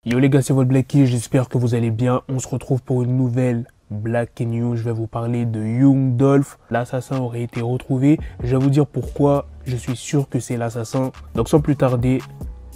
Yo les gars, c'est votre Blacky, j'espère que vous allez bien. On se retrouve pour une nouvelle Black News. Je vais vous parler de Young Dolph. L'assassin aurait été retrouvé. Je vais vous dire pourquoi je suis sûr que c'est l'assassin. Donc sans plus tarder,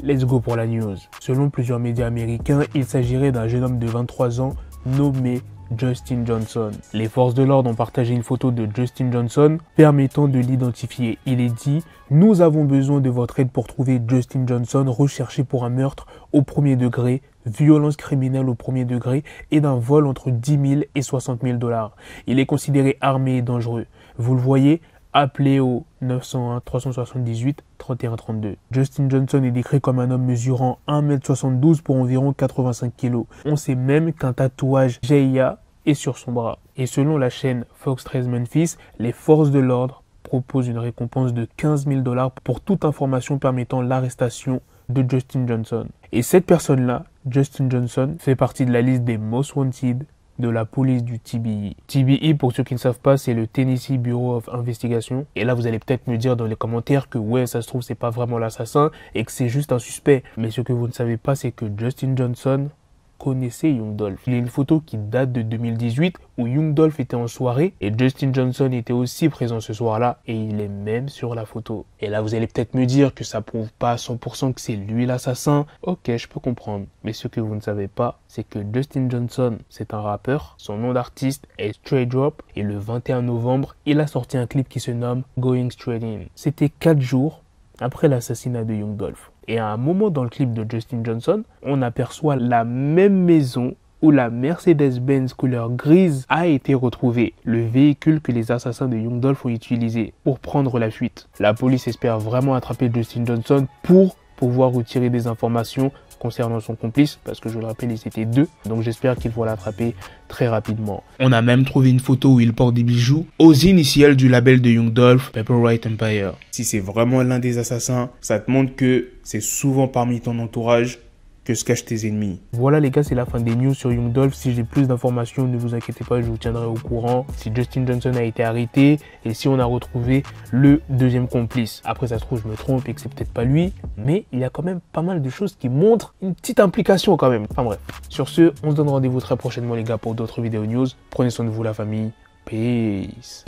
let's go pour la news. Selon plusieurs médias américains, il s'agirait d'un jeune homme de 23 ans nommé Justin Johnson. Les forces de l'ordre ont partagé une photo de Justin Johnson permettant de l'identifier. Il est dit « Nous avons besoin de votre aide pour trouver Justin Johnson recherché pour un meurtre au premier degré, violence criminelle au premier degré et d'un vol entre 10 000 et 60 000 $. Il est considéré armé et dangereux. Vous le voyez, appelez au 901 378 31 32. Justin Johnson est décrit comme un homme mesurant 1,72 m pour environ 85 kg. On sait même qu'un tatouage GIA est sur son bras. Et selon la chaîne Fox 13 Memphis, les forces de l'ordre proposent une récompense de 15 000 $ pour toute information permettant l'arrestation de Justin Johnson. Et cette personne-là, Justin Johnson, fait partie de la liste des Most Wanted de la police du TBI. TBI, pour ceux qui ne savent pas, c'est le Tennessee Bureau of Investigation. Et là, vous allez peut-être me dire dans les commentaires que ouais, ça se trouve, c'est pas vraiment l'assassin et que c'est juste un suspect. Mais ce que vous ne savez pas, c'est que Justin Johnson connaissait Young Dolph. Il y a une photo qui date de 2018 où Young Dolph était en soirée et Justin Johnson était aussi présent ce soir-là et il est même sur la photo. Et là, vous allez peut-être me dire que ça prouve pas à 100% que c'est lui l'assassin. Ok, je peux comprendre. Mais ce que vous ne savez pas, c'est que Justin Johnson, c'est un rappeur. Son nom d'artiste est Straight Drop et le 21 novembre, il a sorti un clip qui se nomme Going Straight In. C'était 4 jours après l'assassinat de Young Dolph. Et à un moment dans le clip de Justin Johnson, on aperçoit la même maison où la Mercedes-Benz couleur grise a été retrouvée, le véhicule que les assassins de Young Dolph ont utilisé pour prendre la fuite. La police espère vraiment attraper Justin Johnson pour pouvoir retirer des informations concernant son complice, parce que je le rappelle, ils étaient deux, donc j'espère qu'ils vont l'attraper très rapidement. On a même trouvé une photo où il porte des bijoux aux initiales du label de Young Dolph, Paperwhite Empire. Si c'est vraiment l'un des assassins, ça te montre que c'est souvent parmi ton entourage que se cachent tes ennemis. Voilà les gars, c'est la fin des news sur Young Dolph. Si j'ai plus d'informations, ne vous inquiétez pas, je vous tiendrai au courant. Si Justin Johnson a été arrêté et si on a retrouvé le deuxième complice. Après ça se trouve, je me trompe et que c'est peut-être pas lui, mais il y a quand même pas mal de choses qui montrent une petite implication quand même. Enfin bref. Sur ce, on se donne rendez-vous très prochainement les gars pour d'autres vidéos news. Prenez soin de vous la famille. Peace.